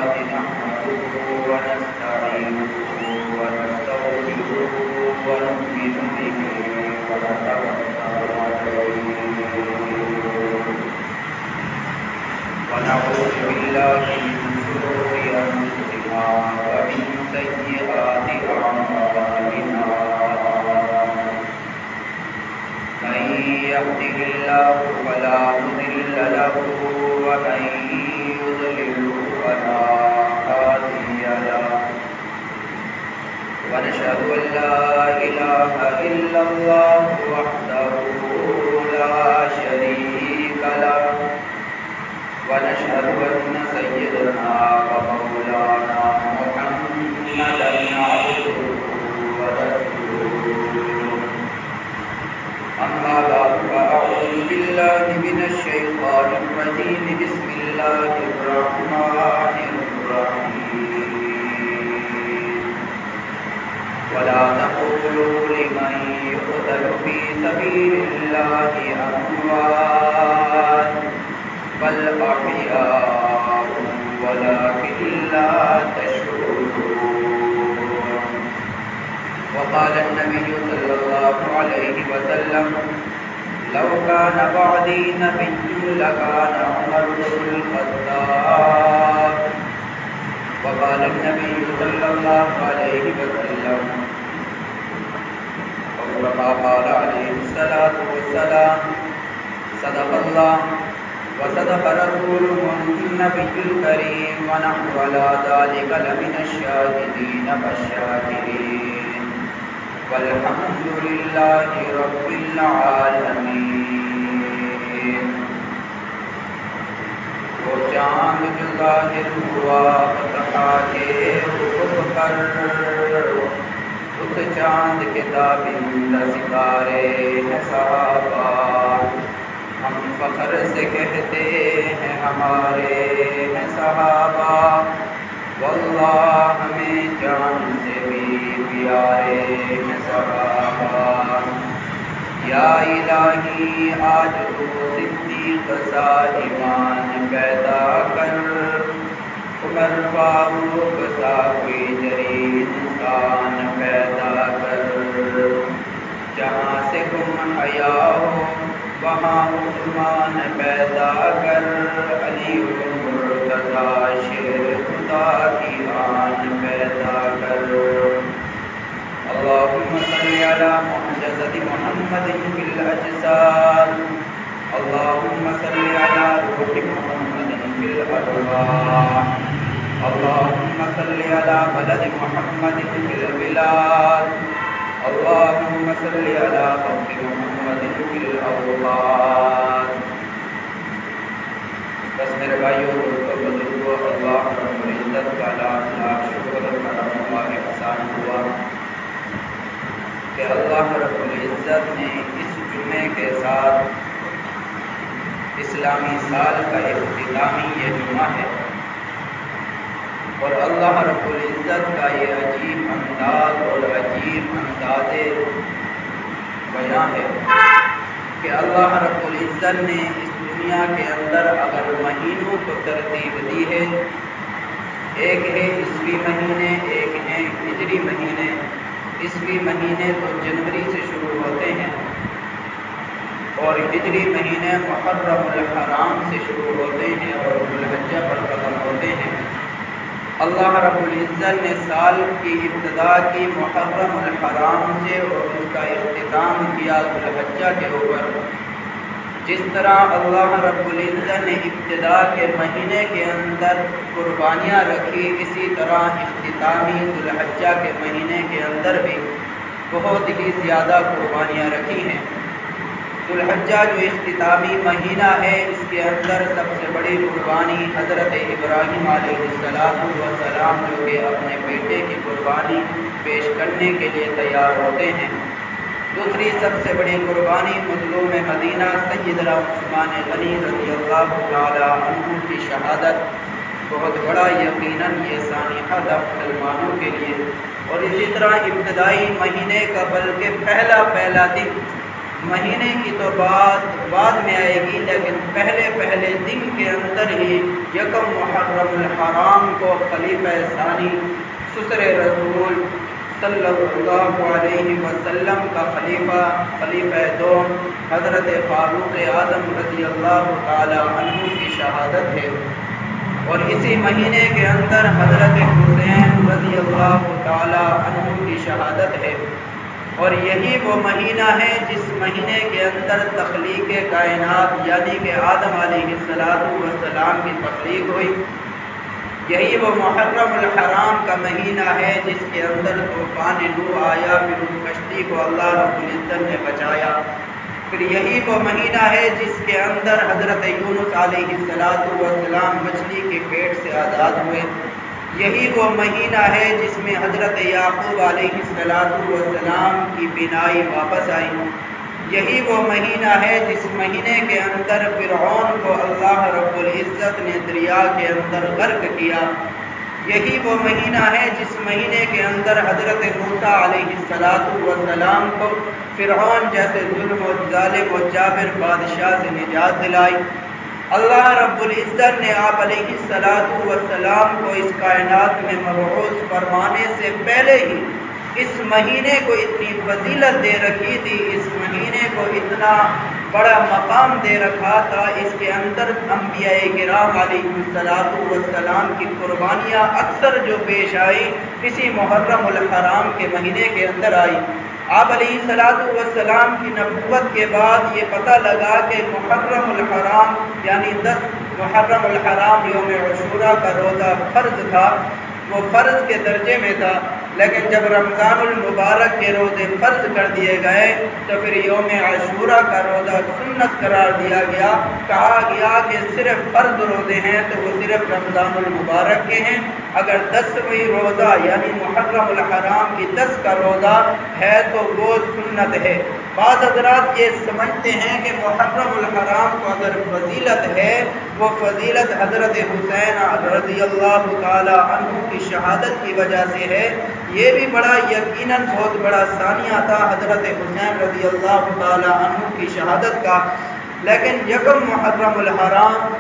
لله نحمده ونستعينه ونستغفره ونؤمن به ونتوكل عليه ونعوذ بالله من شرور أنفسنا ومن سيئات أعمالنا من يهده الله فلا مضل له ومن يضلل فلا هادي له ونشهد أن لا إله إلا الله وحده لا شريك له ونشهد أن سيدنا ومولانا محمدا عبده ورسوله أما بعد فأعوذ بالله من الشيطان الرجيم بسم الله الرحمن الرحيم ولا تقولوا لمن يقتل في سبيل الله أموات بل أحياء ولكن لا تشعرون وقال النبي صلى الله عليه وسلم لو كان بعدي نبي لكان عمر بن الخطاب وقال النبي صلى الله عليه وسلم وكما قال عليه الصلاة والسلام صدق الله وصدق رسوله النبي الكريم ونحن على ذلك لمن الشاهدين والشاكرين والحمد لله رب العالمين وہ چاند جو ظاہر ہوا فتحا کے افق پر اس چاند کے تابندہ ستارے ہیں صحابہ ہم فخر سے کہتے ہیں ہمارے ہیں صحابہ واللہ ہمیں جان سے بھی پیارے ہیں صحابہ یا الہی آج تو صدیق سا ایمان پیدا کر عمر فاروق سا کوئی جلیل انسان پیدا کر جہاں سے گم حیا ہو وہاں عثمان پیدا کر علی مرتضی شیر خدا کی آن پیدا کر اللہم صلی علی معجزۃ محمد فی الاجساد اللہم صلی علی روح محمد فی الارواح اللہم صلی علی بلد محمد فی البلاد اللہم صلی علی قبر محمد فی الاولاد بس میرے بھائیوں دوستوں بزرگوں اللہ رب العزت کا لاکھ لاکھ شکر کرم و احسان ہوا کہ اللہ رب العزت نے اس جمعے کے ساتھ اسلامی سال کا اختتامی یہ جمعہ ہے اور اللہ رب العزت کا یہ عجیب انداز اور عجیب انداز بیان ہے کہ اللہ رب العزت نے اس دنیا کے اندر اگر مہینوں کو ترتیب دی ہے ایک ہے عیسوی مہینے ایک ہے ہجری مہینے عیسوی مہینے تو جنوری سے شروع ہوتے ہیں اور ہجری مہینے محرم الحرام سے شروع ہوتے ہیں اور ذوالحجہ پر ختم ہوتے ہیں اللہ رب العزت نے سال کی ابتدا کی محرم الحرام سے اور اس کا اختتام کیا ذوالحجہ کے اوپر جس طرح اللہ رب العزت نے ابتدا کے مہینے کے اندر قربانیاں رکھی اسی طرح اختتامی ذوالحجہ کے مہینے کے اندر بھی بہت ہی زیادہ قربانیاں رکھی ہیں ذوالحجہ جو اختتامی مہینہ ہے اس کے اندر سب سے بڑی قربانی حضرت ابراہیم علیہ السلام جو کہ اپنے بیٹے کی قربانی پیش کرنے کے لیے تیار ہوتے ہیں دوسری سب سے بڑی قربانی مظلوم مدینہ سیدنا عثمان غنی رضی اللہ تعالی عنہ کی شہادت بہت بڑا یقیناً یہ سانحہ تھا مسلمانوں کے لیے اور اسی طرح ابتدائی مہینے کا بلکہ پہلا دن مہینے کی تو بعد میں آئے گی لیکن پہلے دن کے اندر ہی یکم محرم الحرام کو خلیفہ ثانی سسر رسول صلی اللہ علیہ وسلم کا خلیفہ دوم حضرت فاروق اعظم رضی اللہ تعالی عنہ کی شہادت ہے، اور اسی مہینے کے اندر حضرت حسین رضی اللہ تعالی عنہ کی شہادت ہے، اور یہی وہ مہینہ ہے جس مہینے کے اندر تخلیق کائنات یعنی کہ آدم علیہ السلام کی تخلیق ہوئی۔ یہی وہ محرم الحرام کا مہینہ ہے جس کے اندر طوفان نوح آیا، پھر اس کشتی کو اللہ رب العزت نے بچایا۔ پھر یہی وہ مہینہ ہے جس کے اندر حضرت یونس علیہ السلام مچھلی کے پیٹ سے آزاد ہوئے۔ یہی وہ مہینہ ہے جس میں حضرت یعقوب علیہ السلام کی بینائی واپس آئی۔ یہی وہ مہینہ ہے جس مہینے کے اندر فرعون کو اللہ رب العزت نے دریا کے اندر غرق کیا۔ یہی وہ مہینہ ہے جس مہینے کے اندر حضرت موسیٰ علیہ السلام کو فرعون جیسے ظلم و ظالم و جابر بادشاہ سے نجات دلائی۔ اللہ رب العزت نے آپ علیہ السلام کو اس کائنات میں مبعوث فرمانے سے پہلے ہی اس مہینے کو اتنی فضیلت دے رکھی تھی، اس مہینے کو اتنا بڑا مقام دے رکھا تھا۔ اس کے اندر انبیاء کرام علیہ السلام کی قربانیاں اکثر جو پیش آئی اسی محرم الحرام کے مہینے کے اندر آئی۔ آپ علیہ السلام کی نبوت کے بعد یہ پتہ لگا کہ محرم الحرام یعنی 10 محرم الحرام یوم عاشوراء کا روزہ فرض تھا، وہ فرض کے درجے میں تھا، لیکن جب رمضان المبارک کے روزے فرض کر دیے گئے تو پھر یوم عاشوراء کا روزہ سنت قرار دیا گیا۔ کہا گیا کہ صرف فرض روزے ہیں تو وہ صرف رمضان المبارک کے ہیں، اگر 10ویں روزہ یعنی محرم الحرام کی 10 کا روزہ ہے تو وہ سنت ہے۔ بعض حضرات یہ سمجھتے ہیں کہ محرم الحرام کو اگر فضیلت ہے وہ فضیلت حضرت حسین رضی اللہ تعالی عنہ کی شہادت کی وجہ سے ہے۔ یہ بھی بڑا یقیناً بہت بڑا ثانیہ تھا حضرت حسین رضی اللہ تعالی عنہ کی شہادت کا، لیکن یکم محرم الحرام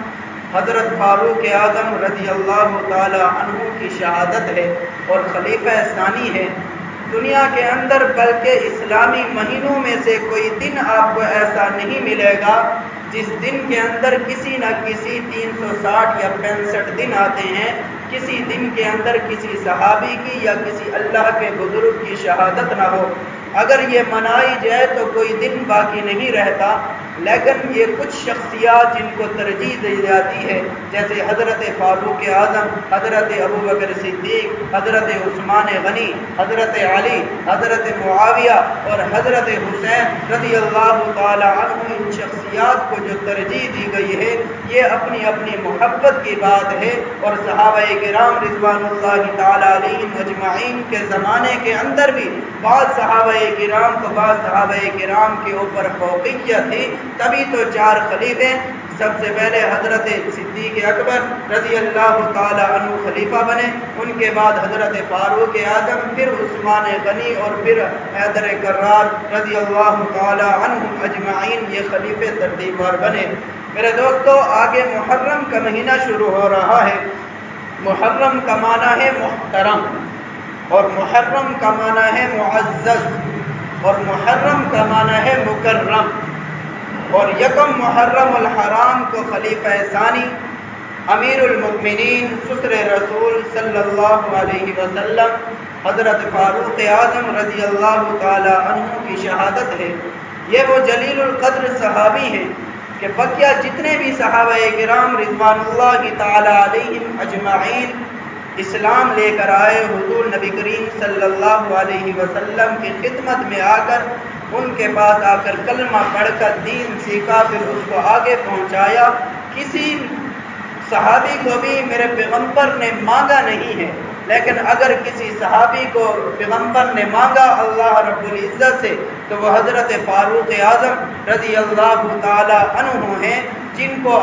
حضرت فاروق اعظم رضی اللہ تعالی عنہ کی شہادت ہے اور خلیفہ ثانی ہے۔ دنیا کے اندر بلکہ اسلامی مہینوں میں سے کوئی دن آپ کو ایسا نہیں ملے گا جس دن کے اندر کسی نہ کسی 360 یا 65 دن آتے ہیں، کسی دن کے اندر کسی صحابی کی یا کسی اللہ کے بزرگ کی شہادت نہ ہو۔ اگر یہ منائی جائے تو کوئی دن باقی نہیں رہتا، لیکن یہ کچھ شخصیات جن کو ترجیح دی جاتی ہے جیسے حضرت فاروق اعظم، حضرت ابوبکر صدیق، حضرت عثمان غنی، حضرت علی، حضرت معاویہ اور حضرت حسین رضی اللہ تعالی عنہ، ان شخصیات کو جو ترجیح دی گئی ہے یہ اپنی اپنی محبت کی بات ہے، اور صحابہ کرام رضوان اللہ تعالی علیہم اجمعین کے زمانے کے اندر بھی بعض صحابہ کرام کو بعض صحابہ کرام کے اوپر فوقیت تھی، تبھی تو 4 خلیفے، سب سے پہلے حضرت صدیق اکبر رضی اللہ تعالی عنہ خلیفہ بنے، ان کے بعد حضرت فاروق اعظم، پھر عثمان غنی اور پھر حیدر کرار رضی اللہ تعالی عنہ اجمعین، یہ خلیفے ترتیب وار بنے۔ میرے دوستو، آگے محرم کا مہینہ شروع ہو رہا ہے۔ محرم کا معنی ہے محترم، اور محرم کا معنی ہے معزز، اور محرم کا معنی ہے مکرم، اور یکم محرم الحرام کو خلیفہ ثانی امیر المؤمنین سسر رسول صلی اللہ علیہ وسلم حضرت فاروق اعظم رضی اللہ تعالی عنہ کی شہادت ہے۔ یہ وہ جلیل القدر صحابی ہیں کہ بقیہ جتنے بھی صحابہ کرام رضوان اللہ تعالی علیہم اجمعین اسلام لے کر آئے، حضور نبی کریم صلی اللہ علیہ وسلم کی خدمت میں آ کر، ان کے پاس آ کر کلمہ پڑھ کر دین سیکھا، پھر اس کو آگے پہنچایا۔ کسی صحابی کو بھی میرے پیغمبر نے مانگا نہیں ہے، لیکن اگر کسی صحابی کو پیغمبر نے مانگا اللہ رب العزت سے تو وہ حضرت فاروق اعظم رضی اللہ تعالی عنہ ہیں، جن کو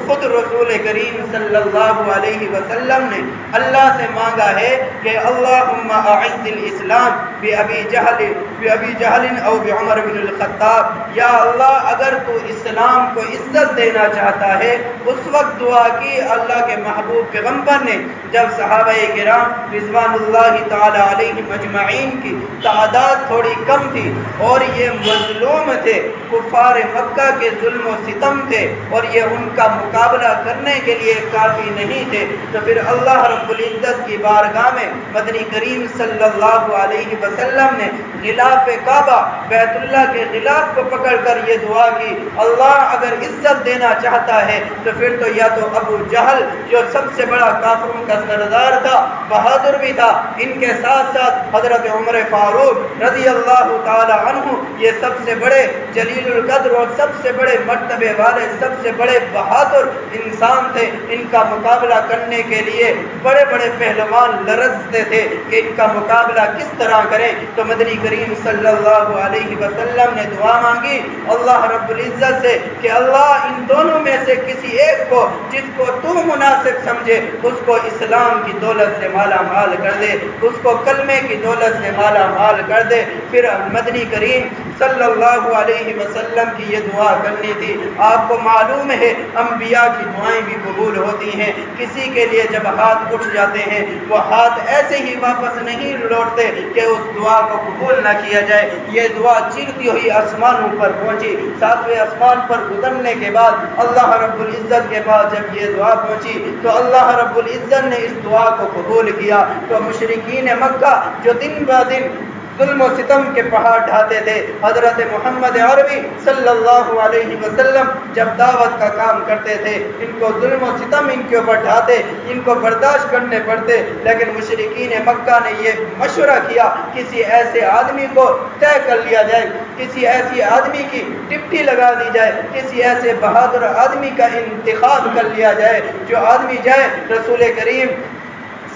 خود رسول کریم صلی اللہ علیہ وسلم نے اللہ سے مانگا ہے کہ اللہم اعز الاسلام بأبی جہل او بعمر بن الخطاب، یا اللہ اگر تو اسلام کو عزت دینا چاہتا ہے، اس وقت دعا کی اللہ کے محبوب پیغمبر نے جب صحابہ کرام رضوان اللہ تعالی علیہم اجمعین کی تعداد تھوڑی کم تھی اور یہ مظلوم تھے، کفار مکہ کے ظلم و ستم تھے اور یہ ان کا مقابلہ کرنے کے لیے کافی نہیں تھے، تو پھر اللہ رب العزت کی بارگاہ میں مدنی کریم صلی اللہ علیہ وسلم نے غلاف کعبہ بیت اللہ کے غلاف کو پکڑ کر یہ دعا کی، اللہ اگر عزت دینا چاہتا ہے تو پھر تو یا تو ابو جہل جو سب سے بڑا کافروں کا سردار تھا، بہادر بھی تھا، ان کے ساتھ ساتھ حضرت عمر فاروق رضی اللہ تعالی عنہ، یہ سب سے بڑے جلیل القدر اور سب سے بڑے مرتبے والے سب سے بڑے بہادر انسان تھے، ان کا مقابلہ کرنے کے لیے بڑے بڑے پہلوان لرزتے تھے کہ ان کا مقابلہ کس طرح کریں، تو مدنی کریم صلی اللہ علیہ وسلم نے دعا مانگی اللہ رب العزت سے کہ اللہ ان دونوں میں سے کسی ایک کو جس کو تو مناسب سمجھے اس کو اسلام کی دولت سے مالا مال کر دے، اس کو کلمے کی دولت سے مالا مال کر دے۔ پھر مدنی کریم صلی اللہ علیہ وسلم کی یہ دعا کرنی تھی۔ آپ کو معلوم ہے انبیاء کی دعائیں بھی قبول ہوتی ہیں، کسی کے لیے جب ہاتھ اٹھ جاتے ہیں وہ ہاتھ ایسے ہی واپس نہیں لوٹتے کہ اس دعا کو قبول نہ کیا جائے۔ یہ دعا چیرتی ہوئی آسمانوں پر پہنچی، ساتویں آسمان پر گزرنے کے بعد اللہ رب العزت کے پاس جب یہ دعا پہنچی تو اللہ رب العزت نے اس دعا کو قبول کیا۔ تو مشرکین مکہ جو دن بہ دن ظلم و ستم کے پہاڑ ڈھاتے تھے، حضرت محمد عربی صلی اللہ علیہ وسلم جب دعوت کا کام کرتے تھے، ان کو ظلم و ستم ان کے اوپر ڈھاتے، ان کو برداشت کرنے پڑتے، لیکن مشرکین مکہ نے یہ مشورہ کیا کسی ایسے آدمی کو طے کر لیا جائے، کسی ایسی آدمی کی ڈپٹی لگا دی جائے، کسی ایسے بہادر آدمی کا انتخاب کر لیا جائے جو آدمی جائے رسول کریم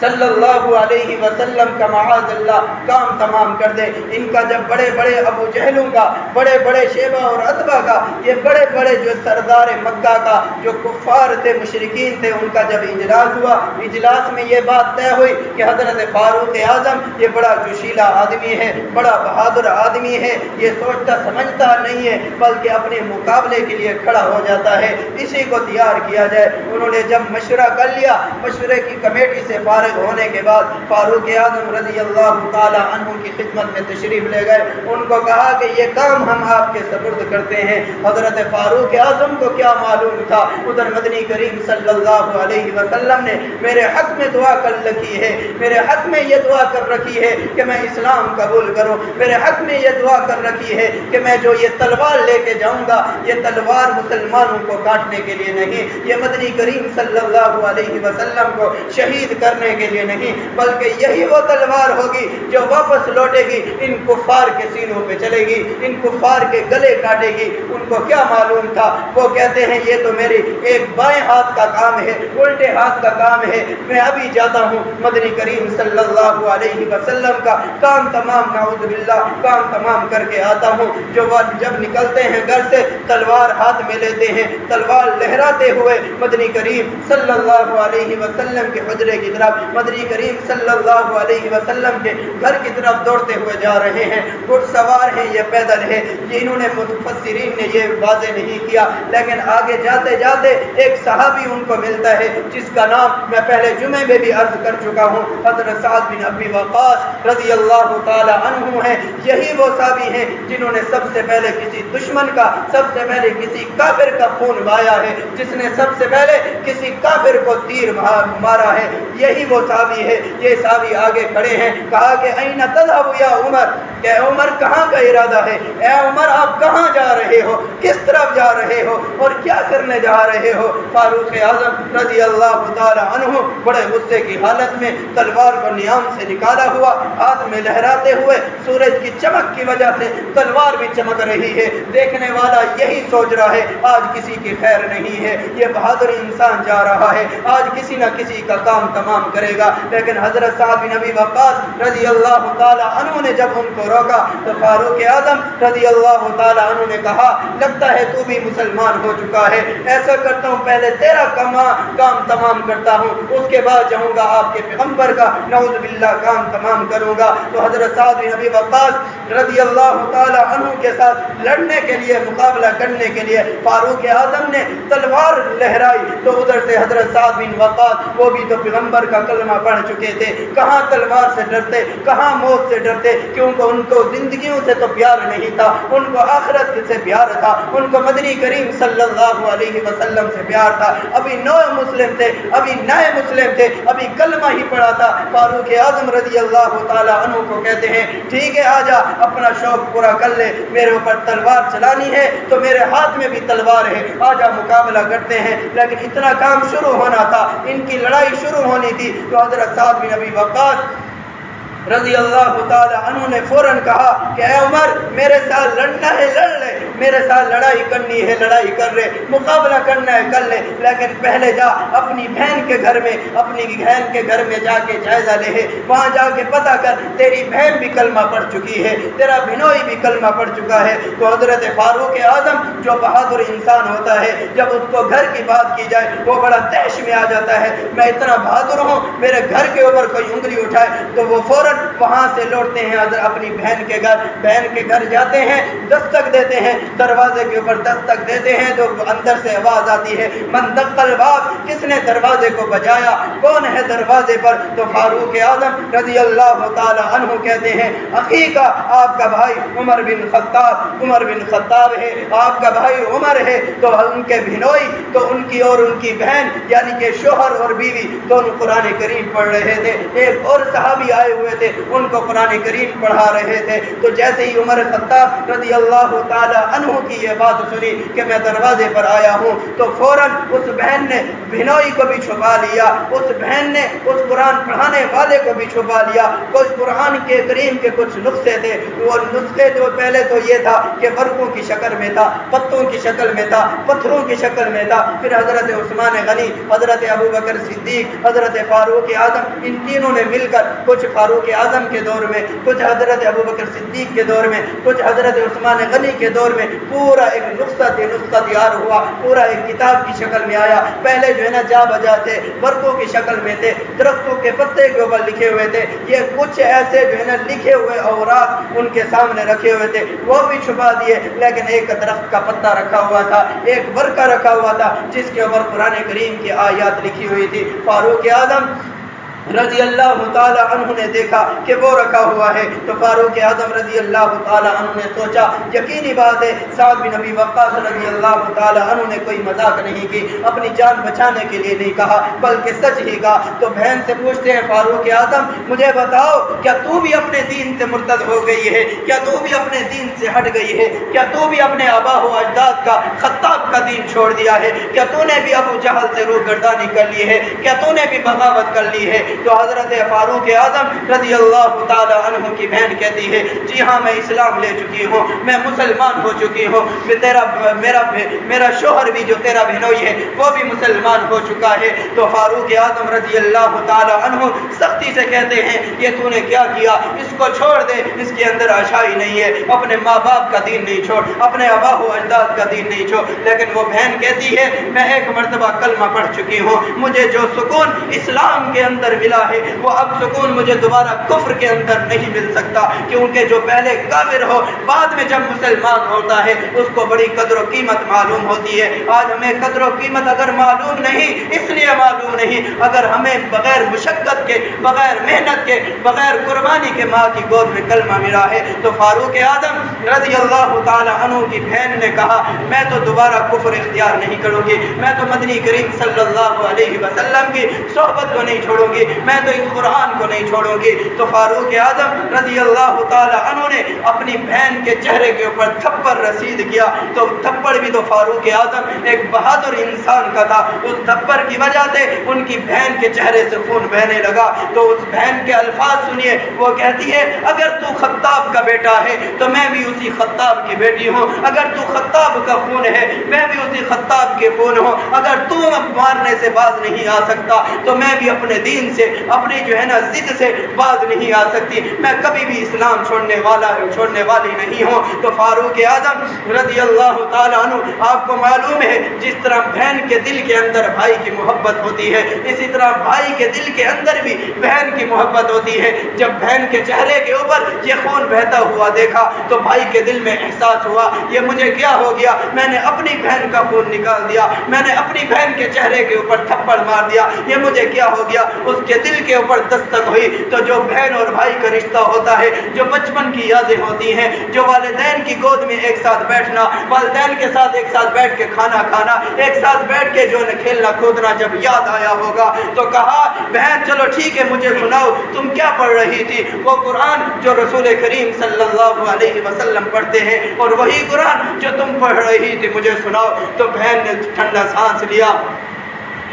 صلی اللہ علیہ وسلم کا معاذ اللہ کام تمام کر دے۔ ان کا جب بڑے بڑے ابو جہلوں کا، بڑے بڑے شیبہ اور عتبہ کا، یہ بڑے بڑے جو سردار مکہ کا جو کفار تھے مشرکین تھے، ان کا جب اجلاس ہوا، اجلاس میں یہ بات طے ہوئی کہ حضرت فاروق اعظم یہ بڑا جوشیلا آدمی ہے، بڑا بہادر آدمی ہے، یہ سوچتا سمجھتا نہیں ہے بلکہ اپنے مقابلے کے لیے کھڑا ہو جاتا ہے، اسی کو تیار کیا جائے۔ انہوں نے جب مشورہ کر لیا، مشورے کی کمیٹی سے فارغ ہونے کے بعد فاروق اعظم رضی اللہ تعالی عنہ کی خدمت میں تشریف لے گئے، ان کو کہا کہ یہ کام ہم آپ کے سپرد کرتے ہیں۔ حضرت فاروق اعظم کو کیا معلوم تھا، ادھر مدنی کریم صلی اللہ علیہ وسلم نے میرے حق میں دعا کر رکھی ہے، میرے حق میں یہ دعا کر رکھی ہے کہ میں اسلام قبول کروں، میرے حق میں یہ دعا کر رکھی ہے کہ میں جو یہ تلوار لے کے جاؤں گا، یہ تلوار مسلمانوں کو کاٹنے کے لیے نہیں، یہ مدنی کریم صلی اللہ علیہ وسلم کو شہید کرنے کے لیے نہیں، بلکہ یہی وہ تلوار ہوگی جو واپس لوٹے گی، ان کفار کے سینوں پہ چلے گی، ان کفار کے گلے کاٹے گی۔ ان کو کیا معلوم تھا، وہ کہتے ہیں یہ تو میری ایک بائیں ہاتھ کا کام ہے، الٹے ہاتھ کا کام ہے، میں ابھی جاتا ہوں مدنی کریم صلی اللہ علیہ وسلم کا کام تمام، نعوذ باللہ، کام تمام کر کے آتا ہوں۔ جو وہ جب نکلتے ہیں گھر سے تلوار ہاتھ میں لیتے ہیں، تلوار لہراتے ہوئے مدنی کریم صلی اللہ علیہ وسلم کے حجرے کی طرف، مدنی کریم صلی اللہ علیہ وسلم کے گھر کی طرف دوڑتے ہوئے جا رہے ہیں۔ گھڑ سوار ہیں، یہ پیدل ہے، انہوں نے مفسرین نے یہ واضح نہیں کیا، لیکن آگے جاتے جاتے ایک صحابی ان کو ملتا ہے جس کا نام میں پہلے جمعے میں بھی عرض کر چکا ہوں، حضرت سعد بن ابی وقاص رضی اللہ تعالی عنہ ہیں۔ یہی وہ صحابی ہیں جنہوں نے سب سے پہلے کسی دشمن کا، سب سے پہلے کسی کافر کا خون بہایا ہے، جس نے سب سے پہلے کسی کافر کو تیر مارا ہے، یہی وہ صحابی ہے۔ یہ صحابی آگے کھڑے ہیں، کہا کہ این تذهب یا عمر، کہ عمر کہاں کا ارادہ ہے، اے عمر آپ کہاں جا رہے ہو، کس طرف جا رہے ہو اور کیا کرنے جا رہے ہو۔ فاروق اعظم رضی اللہ تعالی عنہ بڑے غصے کی حالت میں تلوار کو نیام سے نکالا ہوا، ہاتھ میں لہراتے ہوئے، سورج کی چمک کی وجہ سے تلوار بھی چمک رہی ہے، دیکھنے والا یہی سوچ رہا ہے آج کسی کی خیر نہیں ہے، یہ بہادر انسان جا رہا ہے، آج کسی نہ کسی کا کام تمام کرے گا۔ لیکن حضرت سعد بن ابی وقاص رضی اللہ تعالی عنہ نے جب ان کو روکا تو فاروق اعظم رضی اللہ تعالیٰ عنہ نے کہا لگتا ہے تو بھی مسلمان ہو چکا ہے، ایسا کرتا ہوں پہلے تیرا کام تمام کرتا ہوں، اس کے بعد جاؤں گا آپ کے پیغمبر کا نعوذ باللہ کام تمام کروں گا۔ تو حضرت سعد بن ابی وقاص رضی اللہ تعالیٰ عنہ کے ساتھ لڑنے کے لیے، مقابلہ کرنے کے لیے فاروق اعظم نے تلوار لہرائی تو ادھر سے حضرت سعد بن وقاص وہ بھی تو پیغمبر کا کلمہ پڑھ چکے تھے، کہاں تلوار سے ڈرتے، کہاں موت سے ڈرتے، کیونکہ ان کو زندگیوں سے تو پیار نہیں تھا، ان کو آخرت سے پیار تھا، ان کو مدنی کریم صلی اللہ علیہ وسلم سے پیار تھا۔ ابھی نئے مسلم تھے، ابھی کلمہ ہی پڑھا تھا۔ فاروق اعظم رضی اللہ تعالیٰ عنہ کو کہتے ہیں ٹھیک ہے آجا اپنا شوق پورا کر لے، میرے اوپر تلوار چلانی ہے تو میرے ہاتھ میں بھی تلوار ہے، آجا مقابلہ کرتے ہیں۔ لیکن اتنا کام شروع ہونا تھا، ان کی لڑائی شروع ہونی تھی تو حضرت سعد بن ابی وقاص رضی اللہ تعالی عنہ نے فوراً کہا کہ اے عمر میرے ساتھ لڑنا ہے لڑ لے، میرے ساتھ لڑائی کرنی ہے لڑائی کر لے، مقابلہ کرنا ہے کر لے، لیکن پہلے جا اپنی بہن کے گھر میں جا کے جائزہ لے، وہاں جا کے پتہ کر تیری بہن بھی کلمہ پڑھ چکی ہے، تیرا بھنوئی بھی کلمہ پڑھ چکا ہے۔ تو حضرت فاروق اعظم جو بہادر انسان ہوتا ہے جب اس کو گھر کی بات کی جائے وہ بڑا تحش میں آ جاتا ہے، میں اتنا بہادر ہوں میرے گھر کے اوپر کوئی انگلی اٹھائے تو وہ فوراً وہاں سے لوٹتے ہیں اپنی بہن کے گھر جاتے ہیں، دستک دیتے ہیں، دروازے کے اوپر دستک دیتے ہیں تو اندر سے آواز آتی ہے من دق الباب، کس نے دروازے کو بجایا، کون ہے دروازے پر؟ تو فاروق اعظم رضی اللہ تعالی عنہ کہتے ہیں اخی کا، آپ کا بھائی عمر بن خطاب ہے، آپ کا بھائی عمر ہے۔ تو ان کے بھنوئی تو ان کی اور ان کی بہن یعنی کہ شوہر اور بیوی دونوں قرآن کریم پڑھ رہے تھے، ایک اور صحابی آئے ہوئے تھے ان کو قرآن کریم پڑھا رہے تھے۔ تو جیسے ہی عمر خطاب رضی اللہ تعالی عنہ کی یہ بات سنی کہ میں دروازے پر آیا ہوں تو فوراً اس بہن نے بھنوئی کو بھی چھپا لیا، اس بہن نے اس قرآن پڑھانے والے کو بھی چھپا لیا۔ کچھ قرآن کے کریم کے کچھ نسخے تھے، وہ نسخے جو پہلے تو یہ تھا کہ برقوں کی شکل میں تھا، پتوں کی شکل میں تھا، پتھروں کی شکل میں تھا، پھر حضرت عثمان غنی، حضرت ابوبکر صدیق، حضرت فاروق اعظم ان تینوں نے مل کر کچھ فاروق اعظم کے دور میں، کچھ حضرت ابوبکر صدیق کے دور میں، کچھ حضرت عثمان غنی کے دور میں پورا ایک نسخہ تیار ہوا، پورا ایک کتاب کی شکل میں آیا۔ پہلے جو ہے نا جا بجا تھے، برقوں کی شکل میں تھے، درختوں کے پتے کے اوپر لکھے ہوئے تھے، یہ کچھ ایسے جو ہے نا لکھے ہوئے اوراق ان کے سامنے رکھے ہوئے تھے، وہ بھی چھپا دیے، لیکن ایک درخت کا پتا رکھا ہوا تھا، ایک برقع رکھا ہوا تھا جس کے اوپر قرآن کریم کی آیات لکھی ہوئی تھی۔ فاروق اعظم رضی اللہ تعالی عنہ نے دیکھا کہ وہ رکھا ہوا ہے تو فاروق اعظم رضی اللہ تعالی عنہ نے سوچا یقینی بات ہے سعد بن ابی وقاص رضی اللہ تعالی عنہ نے کوئی مذاق نہیں کی، اپنی جان بچانے کے لیے نہیں کہا بلکہ سچ ہی کہا۔ تو بہن سے پوچھتے ہیں فاروق اعظم مجھے بتاؤ کیا تو بھی اپنے دین سے مرتد ہو گئی ہے، کیا تو بھی اپنے دین سے ہٹ گئی ہے، کیا تو بھی اپنے آبا و اجداد کا خطاب کا دین چھوڑ دیا ہے، کیا تو نے بھی ابو جہل سے روگردانی کر لی ہے، کیا تو نے بھی بغاوت کر لی ہے؟ تو حضرت فاروق اعظم رضی اللہ تعالی عنہ کی بہن کہتی ہے جی ہاں میں اسلام لے چکی ہوں، میں مسلمان ہو چکی ہوں، میرا شوہر بھی جو تیرا بہنوئی ہے وہ بھی مسلمان ہو چکا ہے۔ تو فاروق اعظم رضی اللہ تعالی عنہ سختی سے کہتے ہیں یہ تو نے کیا کیا، اس کو چھوڑ دے، اس کے اندر اچھائی نہیں ہے، اپنے ماں باپ کا دین نہیں چھوڑ، اپنے آبا و اجداد کا دین نہیں چھوڑ۔ لیکن وہ بہن کہتی ہے میں ایک مرتبہ کلمہ پڑھ چکی ہوں، مجھے جو سکون اسلام کے اندر ملا ہے وہ اب سکون مجھے دوبارہ کفر کے اندر نہیں مل سکتا، کیونکہ جو پہلے کافر ہو بعد میں جب مسلمان ہوتا ہے اس کو بڑی قدر و قیمت معلوم ہوتی ہے۔ آج ہمیں قدر و قیمت اگر معلوم نہیں، اس لیے معلوم نہیں اگر ہمیں بغیر مشقت کے، بغیر محنت کے، بغیر قربانی کے ماں کی گود میں کلمہ ملا ہے۔ تو فاروق اعظم رضی اللہ تعالی عنہ کی بہن نے کہا میں تو دوبارہ کفر اختیار نہیں کروں گی، میں تو مدنی کریم صلی اللہ علیہ وسلم کی صحبت کو نہیں چھوڑوں گی، میں تو اس قرآن کو نہیں چھوڑوں گی۔ تو فاروق اعظم رضی اللہ تعالی عنہ نے اپنی بہن کے چہرے کے اوپر تھپڑ رسید کیا، تو تھپڑ بھی تو فاروق اعظم ایک بہادر انسان کا تھا، اس تھپڑ کی وجہ سے ان کی بہن کے چہرے سے خون بہنے لگا۔ تو اس بہن کے الفاظ سنیے، وہ کہتی ہے اگر تو خطاب کا بیٹا ہے تو میں بھی اسی خطاب کی بیٹی ہوں، اگر تو خطاب کا خون ہے میں بھی اسی خطاب کے خون ہوں، اگر تو مارنے سے باز نہیں آ سکتا تو میں بھی اپنے دین سے سے اپنی جو ہے نا ضد سے باز نہیں آ سکتی، میں کبھی بھی اسلام چھوڑنے والی نہیں ہوں۔ تو فاروق اعظم رضی اللہ تعالیٰ عنہ، آپ کو معلوم ہے جس طرح بہن کے دل کے اندر بھائی کی محبت ہوتی ہے، اسی طرح بھائی کے دل کے اندر بھی بہن کی محبت ہوتی ہے۔ جب بہن کے چہرے کے اوپر یہ خون بہتا ہوا دیکھا تو بھائی کے دل میں احساس ہوا یہ مجھے کیا ہو گیا، میں نے اپنی بہن کا خون نکال دیا، میں نے اپنی بہن کے چہرے کے اوپر تھپڑ مار دیا، یہ مجھے کیا ہو گیا۔ اس کے دل کے اوپر دستک ہوئی۔ تو جو بہن اور بھائی کا رشتہ ہوتا ہے، جو بچپن کی یادیں ہوتی ہیں، جو والدین کی گود میں ایک ساتھ بیٹھنا، والدین کے ساتھ ایک ساتھ بیٹھ کے کھانا کھانا، ایک ساتھ بیٹھ کے جو ہے کھیلنا کودنا، جب یاد آیا ہوگا تو کہا بہن چلو ٹھیک ہے مجھے سناؤ تم کیا پڑھ رہی تھی۔ وہ قرآن جو رسول کریم صلی اللہ علیہ وسلم پڑھتے ہیں اور وہی قرآن جو تم پڑھ رہی تھی مجھے سناؤ۔ تو بہن نے ٹھنڈا سانس لیا،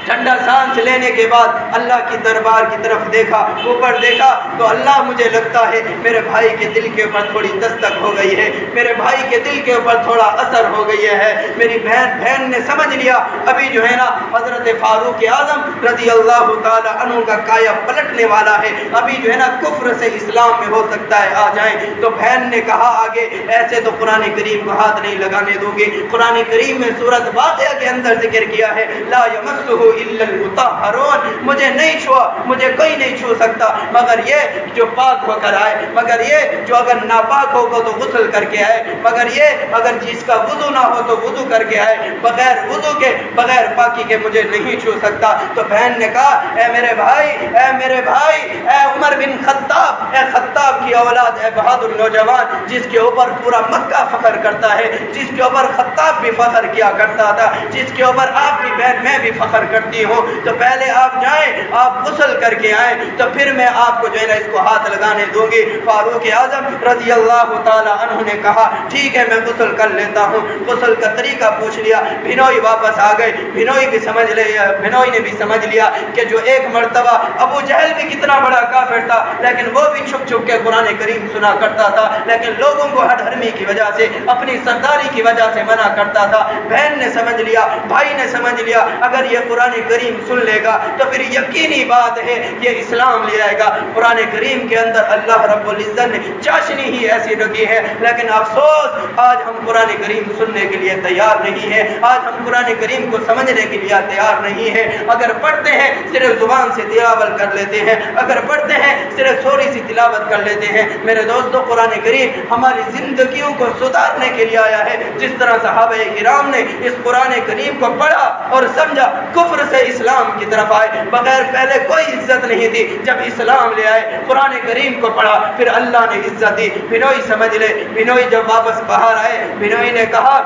ٹھنڈا سانس لینے کے بعد اللہ کی دربار کی طرف دیکھا، اوپر دیکھا تو اللہ مجھے لگتا ہے میرے بھائی کے دل کے اوپر تھوڑی دستک ہو گئی ہے، میرے بھائی کے دل کے اوپر تھوڑا اثر ہو گئی ہے۔ میری بہن نے سمجھ لیا ابھی جو ہے نا حضرت فاروق اعظم رضی اللہ تعالی عنہ کا کایا پلٹنے والا ہے، ابھی جو ہے نا کفر سے اسلام میں ہو سکتا ہے آ جائیں۔ تو بہن نے کہا آگے ایسے تو قرآن کریم کو ہاتھ نہیں لگانے دوں گی، قرآن کریم میں سورۃ واقعہ کے اندر ذکر کیا ہے لا یمسہ الا المطہرون، مجھے نہیں چھوا، مجھے کوئی نہیں چھو سکتا مگر یہ جو پاک ہو کر آئے، مگر یہ جو اگر ناپاک ہوگا تو غسل کر کے آئے، مگر یہ اگر جس کا وضو نہ ہو تو وضو کر کے آئے، بغیر وضو کے بغیر پاکی کے مجھے نہیں چھو سکتا۔ تو بہن نے کہا اے میرے بھائی، اے میرے بھائی، اے عمر بن خطاب، اے خطاب کی اولاد، اے بہادر نوجوان جس کے اوپر پورا مکہ فخر کرتا ہے، جس کے اوپر خطاب بھی فخر کیا کرتا تھا، جس کے اوپر آپ کی بہن میں بھی فخر کرتی ہوں، تو پہلے آپ جائیں، آپ غسل کر کے آئیں تو پھر میں آپ کو جو ہے نا اس کو ہاتھ لگانے دوں گی۔ فاروق اعظم رضی اللہ تعالی عنہ نے کہا ٹھیک ہے میں غسل کر لیتا ہوں۔ غسل کا طریقہ پوچھ لیا، بھنوئی واپس آ گئے، بھنوئی نے بھی سمجھ لیا کہ جو ایک مرتبہ ابو جہل بھی کتنا بڑا کافر تھا لیکن وہ بھی چھپ چھپ کے قرآن کریم سنا کرتا تھا، لیکن لوگوں کو ہٹ دھرمی کی وجہ سے، اپنی سرداری کی وجہ سے منع کرتا تھا۔ بہن نے سمجھ لیا، بھائی نے سمجھ لیا اگر یہ قرآن کریم سن لے گا تو پھر یقینی بات ہے یہ اسلام لے آئے گا۔ قرآن کریم کے اندر اللہ رب العزت نے چاشنی ہی ایسی رکھی ہے، لیکن افسوس آج ہم قرآن کریم سننے کے لیے تیار نہیں ہے، آج ہم قرآن کریم کو سمجھنے کے لیے تیار نہیں ہے۔ اگر پڑھتے ہیں صرف زبان سے تلاوت کر لیتے ہیں، اگر پڑھتے ہیں صرف تھوڑی سی تلاوت کر لیتے ہیں۔ میرے دوستو قرآن کریم ہماری زندگیوں کو سدھارنے کے لیے آیا ہے، جس طرح صحابہ کرام نے اس قرآن کریم کو پڑھا اور سمجھا، کفر سے اسلام کی طرف آئے، بغیر پہلے کوئی عزت نہیں تھی، جب اسلام لے آئے قرآن کریم کو پڑھا پھر اللہ نے عزت دی۔ بنوئی سمجھ لے، بنوئی جب واپس باہر آئے بنوئی نے کہا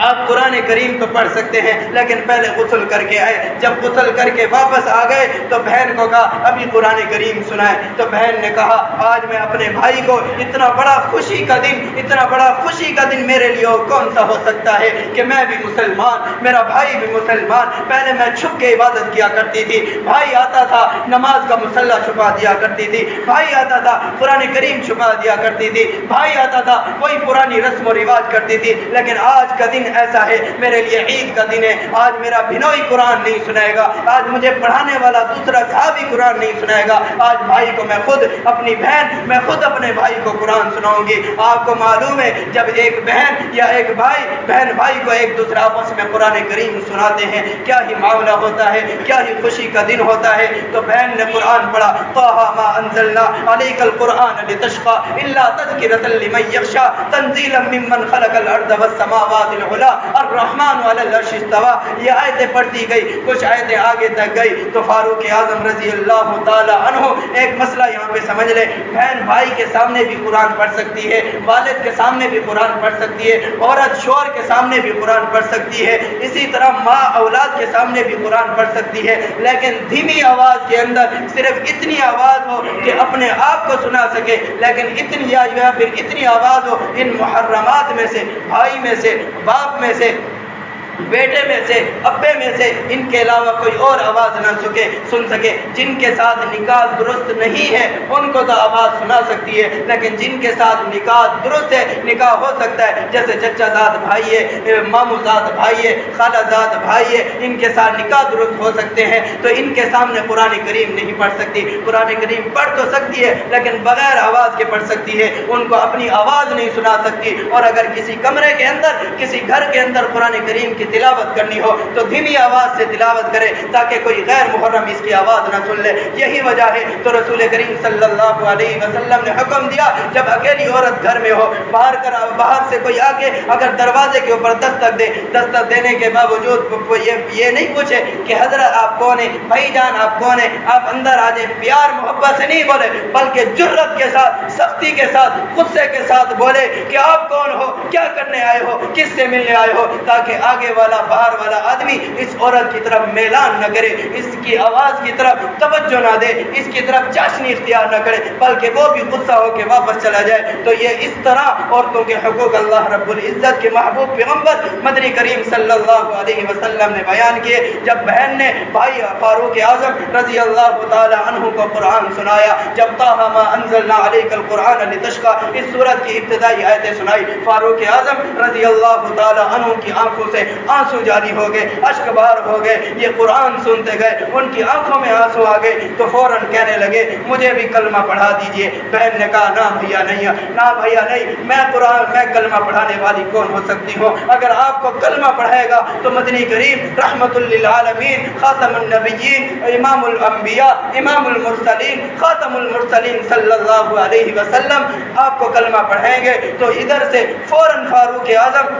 آپ قرآن کریم کو پڑھ سکتے ہیں لیکن پہلے غسل کر کے آئے۔ جب غسل کر کے واپس آ گئے تو بہن کو کہا ابھی قرآن کریم سنائے۔ تو بہن نے کہا آج میں اپنے بھائی کو اتنا بڑا خوشی کا دن میرے لیے کون سا ہو سکتا ہے کہ میں بھی مسلمان، میرا بھائی بھی مسلمان۔ پہلے میں چھپ کے عبادت کیا کرتی تھی، بھائی آتا تھا نماز کا مصلی چھپا دیا کرتی تھی، بھائی آتا تھا قرآن کریم چھپا دیا کرتی تھی، بھائی آتا تھا کوئی پرانی رسم و رواج کرتی تھی، لیکن آج کا دن ایسا ہے میرے لیے عید کا دن ہے۔ آج میرا بھنوئی قرآن نہیں سنائے گا، آج مجھے پڑھانے والا دوسرا صحابی قرآن نہیں سنائے گا، آج بھائی کو میں خود اپنے بھائی کو قرآن سناؤں گی۔ آپ کو معلوم ہے جب ایک بہن یا ایک بہن بھائی کو ایک دوسرا آپس میں قرآن کریم سناتے ہیں کیا ہی معاملہ ہوتا ہے، کیا ہی خوشی کا دن ہوتا ہے۔ تو بہن نے قرآن پڑھا طٰہٰ مَا أَنزَلْنَا عَلَيْكَ الْقُرْآنَ لِتَشْقَىٰ إِلَّا تَذْكِرَةً لِمَن يَخْشَىٰ تَنزِيلًا مِمَّنْ خَلَقَ الْأَرْضَ وَالسَّمَاوَاتِ الْعُلَىٰ الرحمن علی العرش استویٰ۔ یہ آیتیں پڑھتی گئی، کچھ آیتیں آگے تک گئی تو فاروق اعظم رضی اللہ تعالی عنہ ایک مسئلہ یہاں پہ سمجھ لے، بہن بھائی کے سامنے بھی قرآن پڑھ سکتی ہے، والد کے سامنے بھی قرآن پڑھ سکتی ہے، عورت شوہر کے سامنے بھی قرآن پڑھ سکتی ہے، اسی طرح ماں اولاد کے سامنے بھی قرآن پڑھ سکتی ہے، لیکن دھیمی آواز کے اندر صرف اتنی آواز ہو کہ اپنے آپ کو سنا سکے، لیکن اتنی یا پھر اتنی آواز ہو ان محرمات میں سے، بھائی میں سے، باپ میں سے، بیٹے میں سے، ابے میں سے ان کے علاوہ کوئی اور آواز نہ سن سکے۔ جن کے ساتھ نکاح درست نہیں ہے ان کو تو آواز سنا سکتی ہے، لیکن جن کے ساتھ نکاح درست ہے، نکاح ہو سکتا ہے، جیسے چچا زاد بھائی ہے، ماموں زاد بھائی ہے، خالہ زاد بھائی ہے، ان کے ساتھ نکاح درست ہو سکتے ہیں، تو ان کے سامنے قرآن کریم نہیں پڑھ سکتی۔ قرآن کریم پڑھ تو سکتی ہے لیکن بغیر آواز کے پڑھ سکتی ہے، ان کو اپنی آواز نہیں سنا سکتی۔ اور اگر کسی کمرے کے اندر، کسی گھر کے اندر قرآن کریم کی تلاوت کرنی ہو تو دھیمی آواز سے تلاوت کرے تاکہ کوئی غیر محرم اس کی آواز نہ سن لے۔ یہی وجہ ہے تو رسول کریم صلی اللہ علیہ وسلم نے حکم دیا، جب اکیلی عورت گھر میں ہو، باہر سے کوئی آ کے اگر دروازے کے اوپر دستک دے، دستک دینے کے باوجود یہ نہیں پوچھے کہ حضرت آپ کون ہیں، بھائی جان آپ کون ہیں، آپ اندر آ جائیں، پیار محبت سے نہیں بولے بلکہ جرت کے ساتھ، سختی کے ساتھ، غصے کے ساتھ بولے کہ آپ کون ہو، کیا کرنے آئے ہو، کس سے ملنے آئے ہو، تاکہ آگے والا، باہر والا آدمی اس عورت کی طرف میلان نہ کرے، اس کی آواز کی طرف توجہ نہ دے، اس کی طرف چاشنی اختیار نہ کرے، بلکہ وہ بھی غصہ ہو کے واپس چلا جائے۔ تو یہ اس طرح عورتوں کے حقوق اللہ رب العزت کے محبوب پیغمبر مدنی کریم صلی اللہ علیہ وسلم نے بیان کیے۔ جب بہن نے بھائی فاروق اعظم رضی اللہ تعالی عنہ کو قرآن سنایا، جب طٰہ ما انزلنا علیک القرآن لتشقی اس سورت کی ابتدائی آیتیں سنائی، فاروق اعظم رضی اللہ تعالی عنہ کی آنکھوں سے آنسو جاری ہو گئے، اشک بار ہو گئے، یہ قرآن سنتے گئے، ان کی آنکھوں میں آنسو آ گئے، تو فوراً کہنے لگے مجھے بھی کلمہ پڑھا دیجئے۔ بہن نے کہا نہ بھیا نہیں، نہ بھیا نہیں، میں کلمہ پڑھانے والی کون ہو سکتی ہوں؟ اگر آپ کو کلمہ پڑھائے گا تو مدنی کریم رحمت للعالمین، خاتم النبیین، امام الانبیاء، امام المرسلین، خاتم المرسلین صلی اللہ علیہ وسلم آپ کو کلمہ پڑھائیں گے۔ تو ادھر سے فوراً فاروق اعظم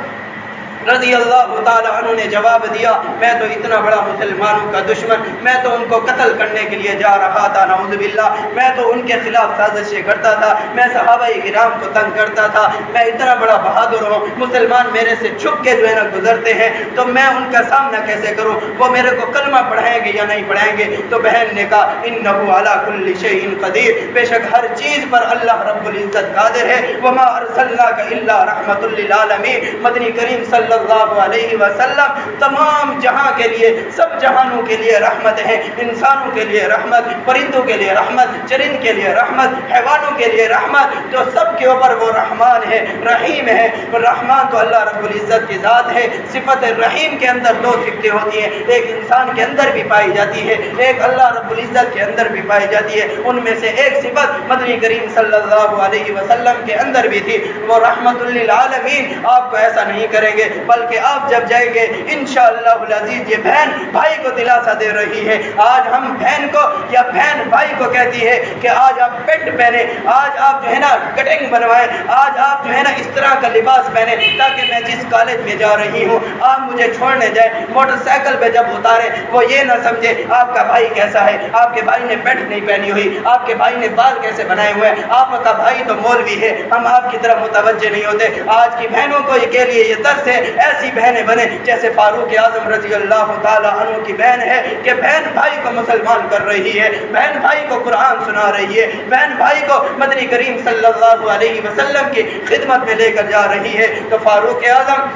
رضی اللہ تعالی عنہ نے جواب دیا، میں تو اتنا بڑا مسلمانوں کا دشمن، میں تو ان کو قتل کرنے کے لیے جا رہا تھا، نعوذ باللہ، میں تو ان کے خلاف سازشیں کرتا تھا، میں صحابہ کرام کو تنگ کرتا تھا، میں اتنا بڑا بہادر ہوں، مسلمان میرے سے چھپ کے جو ہے نا گزرتے ہیں، تو میں ان کا سامنا کیسے کروں؟ وہ میرے کو کلمہ پڑھائیں گے یا نہیں پڑھائیں گے؟ تو بہن نے کہا انہ علی کل شیء قدیر، بے شک ہر چیز پر اللہ رب العزت قادر ہے، وما ارسلناک الا رحمت للعالمین، مدنی کریم صلی اللہ علیہ وسلم تمام جہاں کے لیے، سب جہانوں کے لیے رحمت ہے، انسانوں کے لیے رحمت، پرندوں کے لیے رحمت، چرند کے لیے رحمت، حیوانوں کے لیے رحمت، تو سب کے اوپر وہ رحمان ہے، رحیم ہے۔ رحمان تو اللہ رب العزت کی ذات ہے۔ صفت رحیم کے اندر دو صفتیں ہوتی ہیں، ایک انسان کے اندر بھی پائی جاتی ہے، ایک اللہ رب العزت کے اندر بھی پائی جاتی ہے۔ ان میں سے ایک صفت مدنی کریم صلی اللہ علیہ وسلم کے اندر بھی تھی، وہ رحمت للعالمین۔ آپ کو ایسا نہیں کریں گے، بلکہ آپ جب جائیں گے انشاءاللہ العزیز، یہ بہن بھائی کو دلاسا دے رہی ہے۔ آج ہم بہن کو یا بہن بھائی کو کہتی ہے کہ آج آپ پینٹ پہنے، آج آپ جو ہے نا کٹنگ بنوائیں، آج آپ جو ہے نا اس طرح کا لباس پہنے تاکہ میں جس کالج میں جا رہی ہوں آپ مجھے چھوڑنے جائیں۔ موٹر سائیکل پہ جب اتارے وہ یہ نہ سمجھے آپ کا بھائی کیسا ہے، آپ کے بھائی نے پینٹ نہیں پہنی ہوئی، آپ کے بھائی نے بال کیسے بنائے ہوئے، آپ کا بھائی تو مولوی ہے، ہم آپ کی طرف متوجہ نہیں ہوتے۔ آج کی بہنوں کو کے لیے یہ درس ہے، ایسی بہنیں بنے جیسے فاروق اعظم رضی اللہ تعالی عنہ کی بہن ہے کہ بہن بھائی کو مسلمان کر رہی ہے، بہن بھائی کو قرآن سنا رہی ہے، بہن بھائی کو مدنی کریم صلی اللہ علیہ وسلم کی خدمت میں لے کر جا رہی ہے۔ تو فاروق اعظم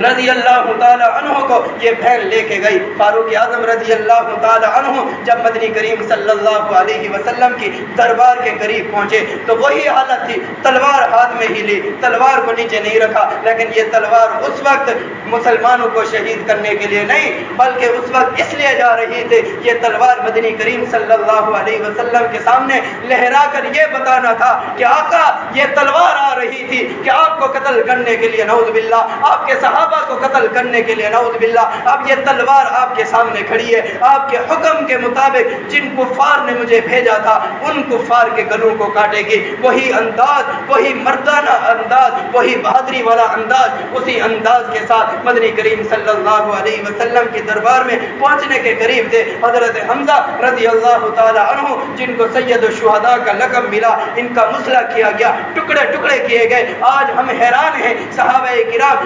رضی اللہ تعالی عنہ کو یہ بہن لے کے گئی۔ فاروق اعظم رضی اللہ تعالی عنہ جب مدنی کریم صلی اللہ علیہ وسلم کی دربار کے قریب پہنچے تو وہی حالت تھی، تلوار ہاتھ میں ہی لی، تلوار کو نیچے نہیں رکھا، لیکن یہ تلوار اس وقت مسلمانوں کو شہید کرنے کے لیے نہیں بلکہ اس وقت اس لیے جا رہی تھی، یہ تلوار مدنی کریم صلی اللہ علیہ وسلم کے سامنے لہرا کر یہ بتانا تھا کہ آقا یہ تلوار آ رہی تھی کہ آپ کو قتل کرنے کے لیے، نعوذ باللہ، آپ کے صحابہ کو قتل کرنے کے لیے، نعوذ باللہ، اب یہ تلوار آپ کے سامنے کھڑی ہے، آپ کے حکم کے مطابق جن کفار نے مجھے بھیجا تھا ان کفار کے گلوں کو کاٹے گی۔ وہی انداز، وہی مردانہ انداز، وہی بہادری والا انداز، اسی انداز کے ساتھ مدنی کریم صلی اللہ علیہ وسلم کے دربار میں پہنچنے کے قریب تھے حضرت حمزہ رضی اللہ تعالی عنہ، جن کو سید الشہداء کا لقب ملا، ان کا مسئلہ کیا گیا، ٹکڑے ٹکڑے کیے گئے۔ آج ہم حیران ہیں، صحابہ کرام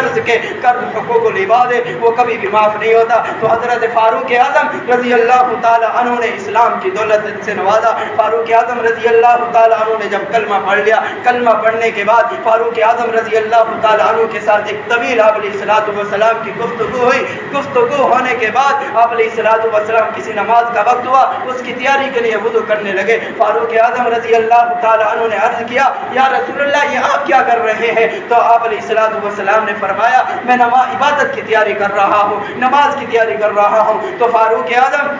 قرض کے قرض حقوق العباد ہے وہ کبھی بھی معاف نہیں ہوتا. تو حضرت فاروق اعظم رضی اللہ تعالی عنہ نے اسلام کی دولت سے نوازا. فاروق اعظم رضی اللہ تعالی عنہ نے جب کلمہ پڑھ لیا, کلمہ پڑھنے کے بعد فاروق اعظم رضی اللہ تعالی عنہ کے ساتھ ایک طویل آپ علیہ الصلوۃ والسلام کی گفتگو ہوئی. گفتگو ہونے کے بعد آپ علیہ الصلوۃ والسلام کسی نماز کا وقت ہوا, اس کی تیاری کے لیے وضو کرنے لگے. فاروق اعظم رضی اللہ تعالی عنہ نے عرض کیا یا رسول اللہ یہ آپ کیا کر رہے ہیں؟ تو آپ علیہ الصلوۃ والسلام نے فرمایا میں عبادت کی تیاری کر رہا ہوں, نماز کی تیاری کر رہا ہوں. تو فاروق اعظم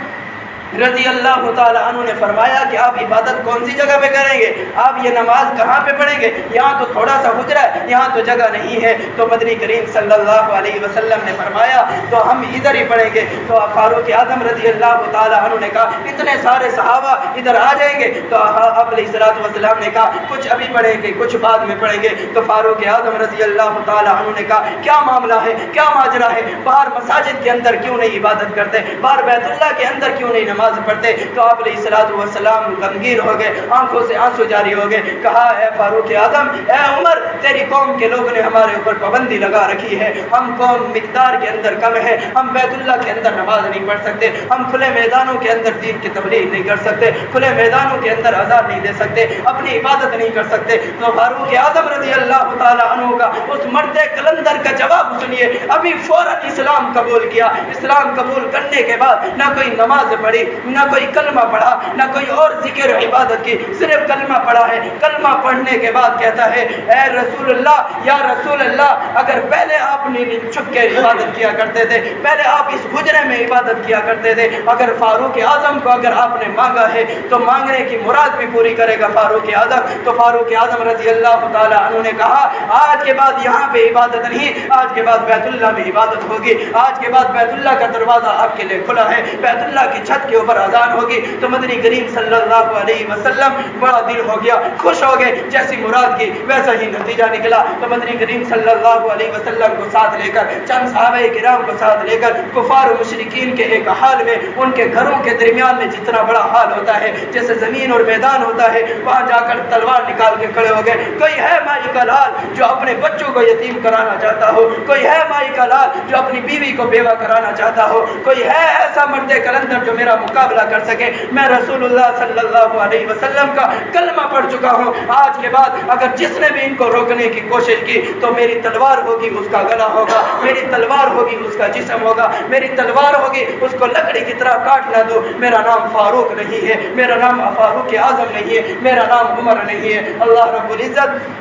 رضی اللہ تعالی عنہ نے فرمایا کہ آپ عبادت کون سی جگہ پہ کریں گے؟ آپ یہ نماز کہاں پہ پڑھیں گے؟ یہاں تو تھوڑا سا حجرا ہے, یہاں تو جگہ نہیں ہے. تو مدنی کریم صلی اللہ علیہ وسلم نے فرمایا تو ہم ادھر ہی پڑھیں گے. تو فاروق اعظم رضی اللہ تعالی عنہ نے کہا اتنے سارے صحابہ ادھر آ جائیں گے؟ تو آپ علیہ الصلوۃ والسلام نے کہا کچھ ابھی پڑھیں گے کچھ بعد میں پڑھیں گے. تو فاروق اعظم رضی اللہ تعالی عنہ نے کہا کیا معاملہ ہے, کیا ماجرا ہے؟ باہر مساجد کے اندر کیوں نہیں عبادت کرتے, باہر بیت اللہ کے اندر کیوں نہیں نماز پڑھتے؟ تو آپ علیہ الصلوۃ والسلام غمگین ہو گئے, آنکھوں سے آنسو جاری ہو گئے. کہا اے فاروق اعظم, اے عمر, تیری قوم کے لوگوں نے ہمارے اوپر پابندی لگا رکھی ہے, ہم قوم مقدار کے اندر کم ہے, ہم بیت اللہ کے اندر نماز نہیں پڑھ سکتے, ہم کھلے میدانوں کے اندر دین کی تبلیغ نہیں کر سکتے, کھلے میدانوں کے اندر اذان نہیں دے سکتے, اپنی عبادت نہیں کر سکتے. تو فاروق اعظم رضی اللہ تعالی عنہ کا اس مرد کلندر کا جواب سنیے. ابھی فوراً اسلام قبول کیا. اسلام قبول کرنے کے بعد نہ کوئی نماز پڑھی, نہ کوئی کلمہ پڑھا, نہ کوئی اور ذکر عبادت کی, صرف کلمہ پڑھا ہے. کلمہ پڑھنے کے بعد کہتا ہے اے رسول اللہ, یا رسول اللہ, اگر پہلے آپ نے چھپ کے عبادت کیا کرتے تھے, پہلے آپ اس حجرے میں عبادت کیا کرتے تھے, اگر فاروق اعظم کو اگر آپ نے مانگا ہے تو مانگنے کی مراد بھی پوری کرے گا فاروق اعظم. تو فاروق اعظم رضی اللہ تعالی عنہ نے کہا آج کے بعد یہاں پہ عبادت نہیں, آج کے بعد بیت اللہ میں عبادت ہوگی. آج کے بعد بیت اللہ کا دروازہ آپ کے لیے کھلا ہے, بیت اللہ کی چھت کے اوپر اذان ہوگی. تو مدنی کریم صلی اللہ علیہ وسلم بڑا دل ہو گیا, خوش ہو گئے, جیسی مراد کی ویسا ہی نتیجہ نکلا. تو مدنی کریم صلی اللہ علیہ وسلم کو ساتھ لے کر, چند صحابہ کرام کو ساتھ لے کر, کفار و مشرکین کے ایک حال میں, ان کے گھروں کے درمیان میں جتنا بڑا حال ہوتا ہے جیسے زمین اور میدان ہوتا ہے, وہاں جا کر تلوار نکال کے کھڑے ہو گئے. کوئی ہے مائی کا لال جو اپنے بچوں کو یتیم کرانا چاہتا ہو, کوئی ہے مائی کا لال جو اپنی بیوی کو بیوہ کرانا چاہتا ہو, کوئی ہے ایسا مرد کلندر جو میرا مقابلہ کر سکے. میں رسول اللہ صلی اللہ علیہ وسلم کا کلمہ پڑھ چکا ہوں. آج کے بعد اگر جس نے بھی ان کو روکنے کی کوشش کی تو میری تلوار ہوگی اس کا گلا ہوگا, میری تلوار ہوگی اس کا جسم ہوگا, میری تلوار ہوگی اس کو لکڑی کی طرح کاٹ نہ دو. میرا نام فاروق نہیں ہے, میرا نام فاروق اعظم نہیں ہے, میرا نام عمر نہیں ہے. اللہ رب العزت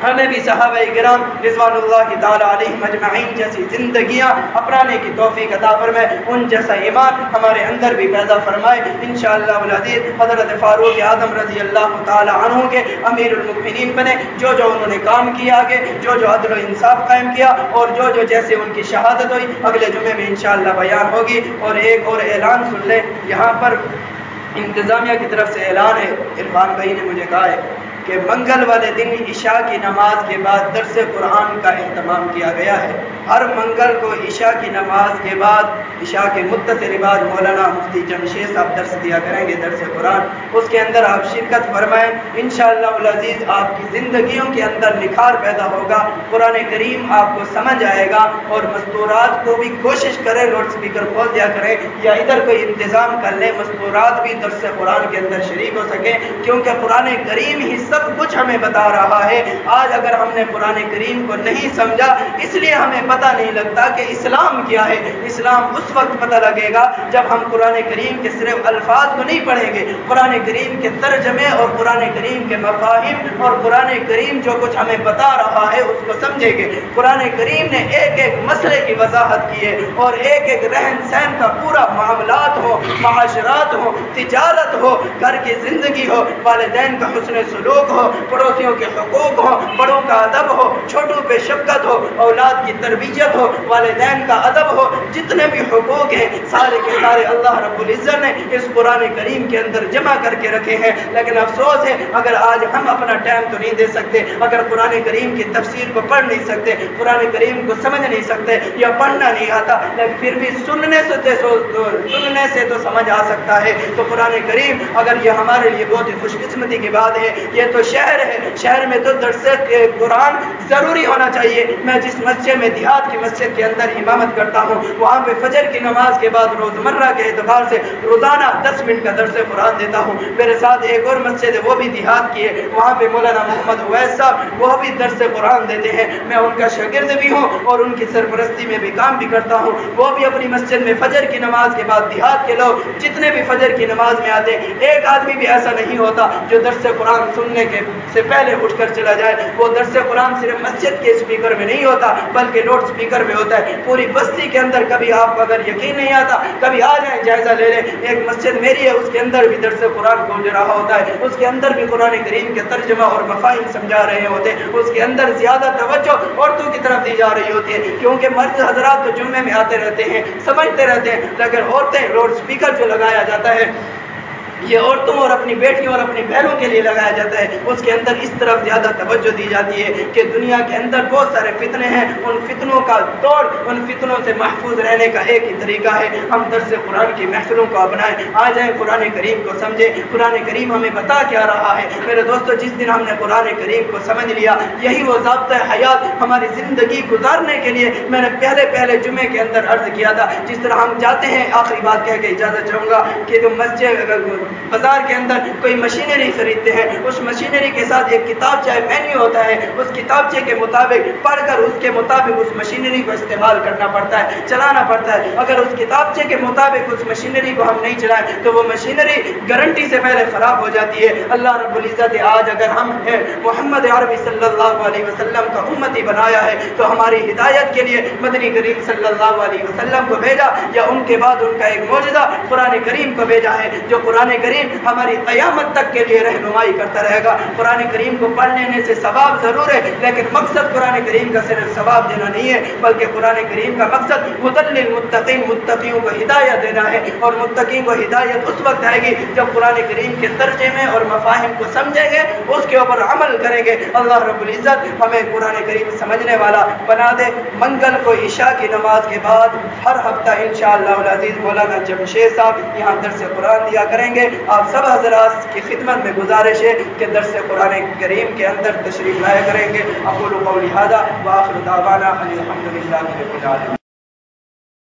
ہمیں بھی صحابہ کرام رضوان اللہ تعالی علیہم اجمعین جیسی زندگیاں اپنانے کی توفیق عطا فرمائے, ان جیسا ایمان ہمارے اندر بھی پیدا فرمائے انشاءاللہ العزیز. حضرت فاروق اعظم رضی اللہ تعالی عنہ کے امیر المؤمنین بنے. جو جو انہوں نے کام کیا آگے, جو جو عدل و انصاف قائم کیا, اور جو جو جیسے ان کی شہادت ہوئی اگلے جمعے میں انشاءاللہ بیان ہوگی. اور ایک اور اعلان سن لیں, یہاں پر انتظامیہ کی طرف سے اعلان ہے. عرفان بھائی نے مجھے کہا ہے کہ منگل والے دن عشاء کی نماز کے بعد درس قرآن کا اہتمام کیا گیا ہے. ہر منگل کو عشاء کی نماز کے بعد, عشاء کے مختصر بعد مولانا مفتی جمشید صاحب درس دیا کریں گے, درس قرآن. اس کے اندر آپ شرکت فرمائیں. انشاءاللہ العزیز آپ کی زندگیوں کے اندر نکھار پیدا ہوگا, قرآن کریم آپ کو سمجھ آئے گا. اور مستورات کو بھی کوشش کریں لاؤڈ اسپیکر کھول دیا کریں, یا ادھر کوئی انتظام کر لیں مستورات بھی درس قرآن کے اندر شریک ہو سکیں, کیونکہ قرآن کریم ہی سب کچھ ہمیں بتا رہا ہے. آج اگر ہم نے قرآن کریم کو نہیں سمجھا اس لیے ہمیں پتہ نہیں لگتا کہ اسلام کیا ہے. اسلام اس وقت پتہ لگے گا جب ہم قرآن کریم کے صرف الفاظ کو نہیں پڑھیں گے, قرآن کریم کے ترجمے اور قرآن کریم کے مفاہیم اور قرآن کریم جو کچھ ہمیں بتا رہا ہے اس کو سمجھیں گے. قرآن کریم نے ایک ایک مسئلے کی وضاحت کی ہے, اور ایک ایک رہن سہن کا پورا معاملات ہو, معاشرات ہو, تجارت ہو, گھر کی زندگی ہو, والدین کا حسن سلوک ہو, پڑوسیوں کے حقوق ہو, بڑوں کا ادب ہو, چھوٹوں پہ شفقت ہو, اولاد کی تربیت ہو, والدین کا ادب ہو, جتنے بھی حقوق ہیں سارے کے سارے اللہ رب العزت نے اس قرآن کریم کے اندر جمع کر کے رکھے ہیں. لیکن افسوس ہے اگر آج ہم اپنا ٹائم تو نہیں دے سکتے, اگر قرآن کریم کی تفسیر کو پڑھ نہیں سکتے, قرآن کریم کو سمجھ نہیں سکتے, یا پڑھنا نہیں آتا, لیکن پھر بھی سننے سے تو سمجھ آ سکتا ہے. تو قرآن کریم اگر یہ ہمارے لیے بہت ہی خوش قسمتی کی بات ہے, یہ تو تو شہر ہے، شہر میں تو درس قرآن ضروری ہونا چاہیے۔ میں جس مسجد میں دیہات کی مسجد کے اندر امامت کرتا ہوں وہاں پہ فجر کی نماز کے بعد روزمرہ کے اعتبار سے روزانہ 10 منٹ کا درس قرآن دیتا ہوں۔ میرے ساتھ ایک اور مسجد ہے وہ بھی دیہات کی ہے، وہاں پہ مولانا محمد اویس صاحب وہ بھی درس قرآن دیتے ہیں، میں ان کا شاگرد بھی ہوں اور ان کی سرپرستی میں بھی کام بھی کرتا ہوں۔ وہ بھی اپنی مسجد میں فجر کی نماز کے بعد دیہات کے لوگ جتنے بھی فجر کی نماز میں آتے ہیں ایک آدمی بھی ایسا نہیں ہوتا جو درس قرآن سننے کے سے پہلے اٹھ کر چلا جائے۔ وہ درس قرآن صرف مسجد کے اسپیکر میں نہیں ہوتا بلکہ لاؤڈ اسپیکر میں ہوتا ہے پوری بستی کے اندر۔ کبھی آپ کو اگر یقین نہیں آتا کبھی آ جائیں جائزہ لے لیں، ایک مسجد میری ہے اس کے اندر بھی درس قرآن گونج رہا ہوتا ہے، اس کے اندر بھی قرآن کریم کے ترجمہ اور مفاہیم سمجھا رہے ہوتے ہیں، اس کے اندر زیادہ توجہ عورتوں کی طرف دی جا رہی ہوتی ہے کیونکہ مرد حضرات تو جمعے میں آتے رہتے ہیں سمجھتے رہتے ہیں، لیکن عورتیں لاؤڈ اسپیکر جو لگایا جاتا ہے یہ عورتوں اور اپنی بیٹیوں اور اپنی بہنوں کے لیے لگایا جاتا ہے، اس کے اندر اس طرف زیادہ توجہ دی جاتی ہے کہ دنیا کے اندر بہت سارے فتنے ہیں، ان فتنوں کا توڑ، ان فتنوں سے محفوظ رہنے کا ایک ہی طریقہ ہے ہم درس قرآن کی محفلوں کو اپنائیں، آ جائیں قرآن کریم کو سمجھیں۔ قرآن کریم ہمیں بتا کیا رہا ہے میرے دوستو؟ جس دن ہم نے قرآن کریم کو سمجھ لیا یہی وہ ضابطۂ حیات ہماری زندگی گزارنے کے لیے میں نے پہلے جمعے کے اندر عرض کیا تھا۔ جس طرح ہم جاتے ہیں، آخری بات کہہ کے اجازت چاہوں گا کہ جو مسجد بازار کے اندر کوئی مشینری خریدتے ہیں، اس مشینری کے ساتھ ایک کتاب چاہے مینیو ہوتا ہے، اس کتابچے کے مطابق پڑھ کر اس کے مطابق اس مشینری کو استعمال کرنا پڑتا ہے، چلانا پڑتا ہے۔ اگر اس کتابچے کے مطابق اس مشینری کو ہم نہیں چلائیں تو وہ مشینری گارنٹی سے پہلے خراب ہو جاتی ہے۔ اللہ رب العزت آج اگر ہم محمد عربی صلی اللہ علیہ وسلم کا امتی بنایا ہے تو ہماری ہدایت کے لیے مدنی کریم صلی اللہ علیہ وسلم کو بھیجا، یا ان کے بعد ان کا ایک معجزہ قرآن کریم کو بھیجا ہے جو قرآن کریم ہماری قیامت تک کے لیے رہنمائی کرتا رہے گا۔ قرآن کریم کو پڑھ لینے سے ثواب ضرور ہے لیکن مقصد قرآن کریم کا صرف ثواب دینا نہیں ہے بلکہ قرآن کریم کا مقصد ہدی للمتقین، متقیوں کو ہدایت دینا ہے، اور متقین کو ہدایت اس وقت آئے گی جب قرآن کریم کے ترجمے اور مفاہیم کو سمجھیں گے، اس کے اوپر عمل کریں گے۔ اللہ رب العزت ہمیں قرآن کریم سمجھنے والا بنا دے۔ منگل کو عشاء کی نماز کے بعد ہر ہفتہ انشاءاللہ العزیز مولانا جمشید صاحب یہاں درس قرآن دیا کریں گے۔ آپ سب حضرات کی خدمت میں گزارش ہے کہ درس قرآن کریم کے اندر تشریف لایا کریں گے۔ اقول قولی ھذا وآخر دعوانا ان الحمد للہ رب العالمین۔